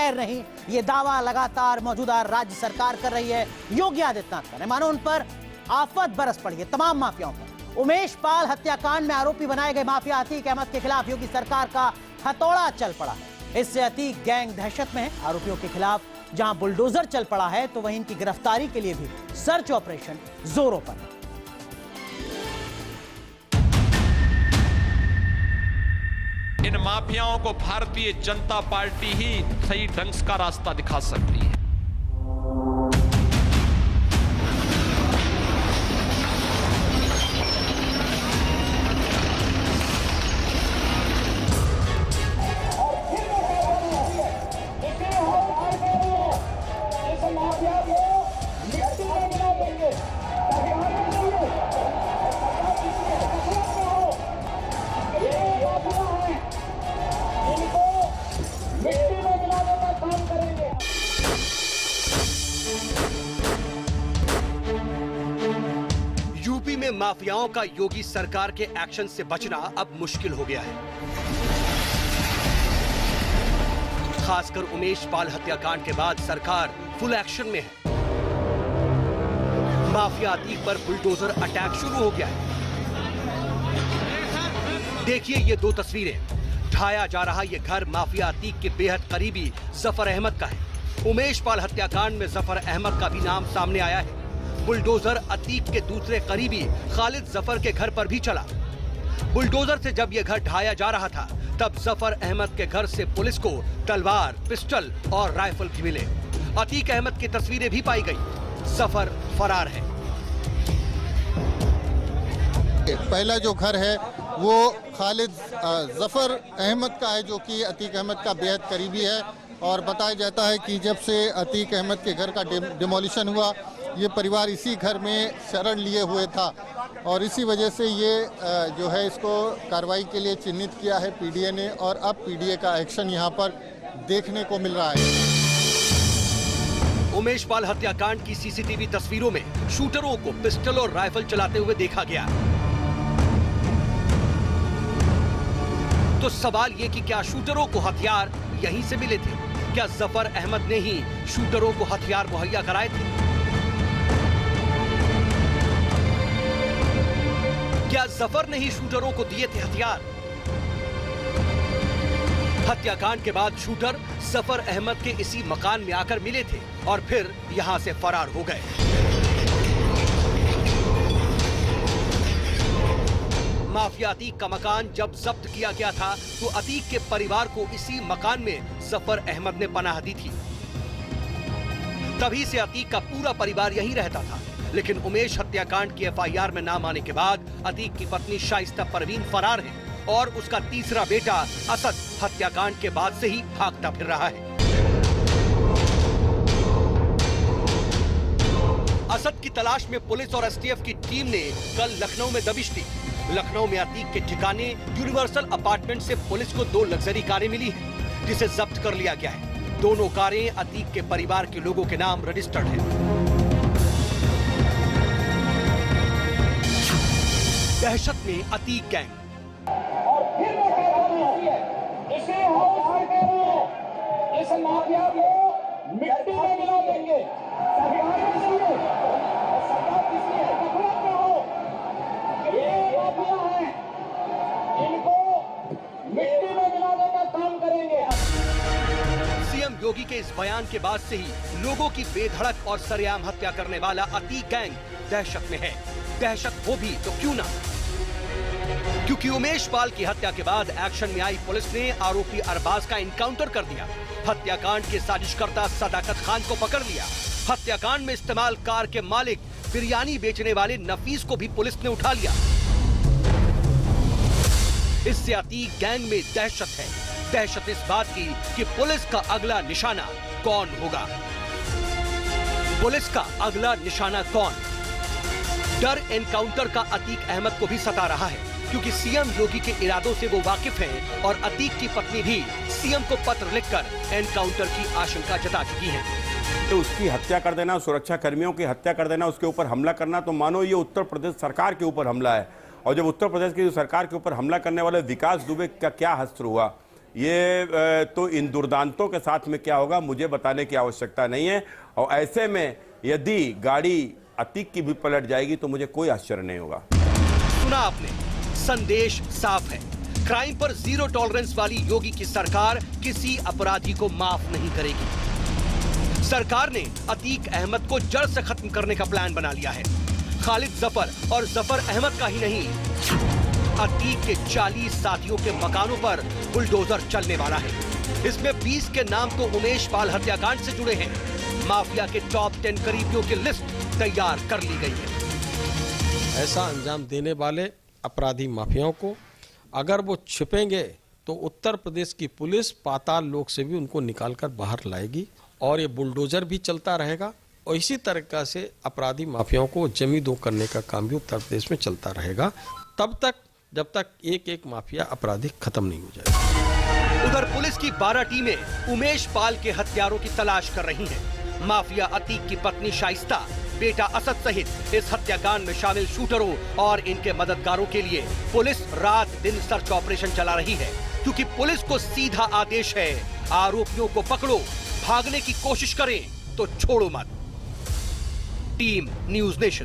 खैर नहीं, ये दावा लगातार मौजूदा राज्य सरकार कर रही है। योगी आदित्यनाथ का मानो उन पर आफत बरस पड़ी है तमाम माफियाओं पर। उमेश पाल हत्याकांड में आरोपी बनाए गए माफिया अतीक अहमद के खिलाफ योगी सरकार का हथौड़ा चल पड़ा है। इससे अतीक गैंग दहशत में है। आरोपियों के खिलाफ जहां बुलडोजर चल पड़ा है तो वहीं इनकी गिरफ्तारी के लिए भी सर्च ऑपरेशन जोरों पर है। इन माफियाओं को भारतीय जनता पार्टी ही सही ढंग का रास्ता दिखा सकती है। यूपी में माफियाओं का योगी सरकार के एक्शन से बचना अब मुश्किल हो गया है। खासकर उमेश पाल हत्याकांड के बाद सरकार फुल एक्शन में है। माफिया अतीक पर बुलडोजर अटैक शुरू हो गया है। देखिए ये दो तस्वीरें। ढाया जा रहा ये घर माफिया अतीक के बेहद करीबी जफर अहमद का है। उमेश पाल हत्याकांड में जफर अहमद का भी नाम सामने आया है। बुलडोजर अतीक के दूसरे करीबी खालिद जफर के घर पर भी चला। बुलडोजर से जब यह घर ढाया जा रहा था तब जफर अहमद के घर से पुलिस को तलवार, पिस्टल और राइफल भी मिले। अतीक अहमद की तस्वीरें भी पाई गई। जफर फरार है। पहला जो घर है वो खालिद जफर अहमद का है, जो कि अतीक अहमद का बेहद करीबी है। और बताया जाता है कि जब से अतीक अहमद के घर का डिमोलिशन हुआ, ये परिवार इसी घर में शरण लिए हुए था और इसी वजह से ये जो है इसको कार्रवाई के लिए चिन्हित किया है पीडीए ने। और अब पीडीए का एक्शन यहाँ पर देखने को मिल रहा है। उमेश पाल हत्याकांड की सीसीटीवी तस्वीरों में शूटरों को पिस्टल और राइफल चलाते हुए देखा गया। तो सवाल ये कि क्या शूटरों को हथियार यहीं से मिले थे? क्या जफर अहमद ने ही शूटरों को हथियार मुहैया कराए थे? क्या जफर ने ही शूटरों को दिए थे हथियार? हत्याकांड के बाद शूटर जफर अहमद के इसी मकान में आकर मिले थे और फिर यहां से फरार हो गए। माफिया अतीक का मकान जब जब्त किया गया था तो अतीक के परिवार को इसी मकान में जफर अहमद ने पनाह दी थी। तभी से अतीक का पूरा परिवार यहीं रहता था। लेकिन उमेश हत्याकांड की एफआईआर में नाम आने के बाद अतीक की पत्नी शाइस्ता परवीन फरार है और उसका तीसरा बेटा असद हत्याकांड के बाद से ही भागता फिर रहा है। असद की तलाश में पुलिस और एसटीएफ की टीम ने कल लखनऊ में दबिश दी। लखनऊ में अतीक के ठिकाने यूनिवर्सल अपार्टमेंट से पुलिस को 2 लग्जरी कारें मिली है, जिसे जब्त कर लिया गया है। दोनों कारें अतीक के परिवार के लोगों के नाम रजिस्टर्ड है। दहशत में अतीक गैंग। और फिर मैं कह रहा हूं, इसे इस माफिया को मिट्टी में मिला देंगे। सरकार इसलिए नफरत में हो, ये माफिया है, इनको मिट्टी में मिलाने का काम करेंगे। सीएम योगी के इस बयान के बाद से ही लोगों की बेधड़क और सरेआम हत्या करने वाला अतीक गैंग दहशत में है। दहशत हो भी तो क्यों ना, क्योंकि उमेश पाल की हत्या के बाद एक्शन में आई पुलिस ने आरोपी अरबाज का इनकाउंटर कर दिया। हत्याकांड के साजिशकर्ता सदाकत खान को पकड़ लिया। हत्याकांड में इस्तेमाल कार के मालिक बिरयानी बेचने वाले नफीस को भी पुलिस ने उठा लिया। इससे अतीक गैंग में दहशत है। दहशत इस बात की कि पुलिस का अगला निशाना कौन होगा। पुलिस का अगला निशाना कौन? डर एनकाउंटर का अतीक अहमद को भी सता रहा है, क्योंकि सीएम योगी के इरादों से वो वाकिफ हैं और अतीक की पत्नी भी सीएम को पत्र लिखकर एनकाउंटर की आशंका जता चुकी है। तो उसकी हत्या कर देना, सुरक्षा कर्मियों की हत्या कर देना, उसके ऊपर हमला करना, तो मानो ये उत्तर प्रदेश सरकार के ऊपर हमला है। और जब उत्तर प्रदेश की सरकार के ऊपर हमला करने वाले विकास दुबे का क्या हस्त्र हुआ, ये तो इन दुर्दांतों के साथ में क्या होगा मुझे बताने की आवश्यकता नहीं है। और ऐसे में यदि गाड़ी अतीक की भी पलट जाएगी तो मुझे कोई आश्चर्य नहीं होगा। सुना आपने, संदेश साफ है। क्राइम पर जीरो टॉलरेंस वाली योगी की सरकार किसी अपराधी को माफ नहीं करेगी। सरकार ने अतीक अहमद को जड़ से खत्म करने का प्लान बना लिया है। खालिद जफर और जफर अहमद का ही नहीं, अतीक के 40 साथियों के मकानों पर बुलडोजर चलने वाला है। इसमें 20 के नाम तो उमेश पाल हत्याकांड से जुड़े हैं। माफिया के टॉप 10 करीबियों की लिस्ट तैयार कर ली गई है। ऐसा अंजाम देने वाले अपराधी माफियाओं को अगर वो छिपेंगे तो उत्तर प्रदेश की पुलिस पाताल लोक से भी उनको निकालकर बाहर लाएगी और ये बुलडोजर भी चलता रहेगा। और इसी तरीका से अपराधी माफियाओं को जमी दो करने का काम भी उत्तर प्रदेश में चलता रहेगा तब तक जब तक एक एक माफिया अपराधी खत्म नहीं हो जाएगा। उधर पुलिस की 12 टीमें उमेश पाल के हत्यारों की तलाश कर रही हैं। माफिया अतीक की पत्नी शाइस्ता, बेटा असद सहित इस हत्याकांड में शामिल शूटरों और इनके मददगारों के लिए पुलिस रात दिन सर्च ऑपरेशन चला रही है, क्योंकि पुलिस को सीधा आदेश है, आरोपियों को पकड़ो, भागने की कोशिश करें तो छोड़ो मत। Team news nation.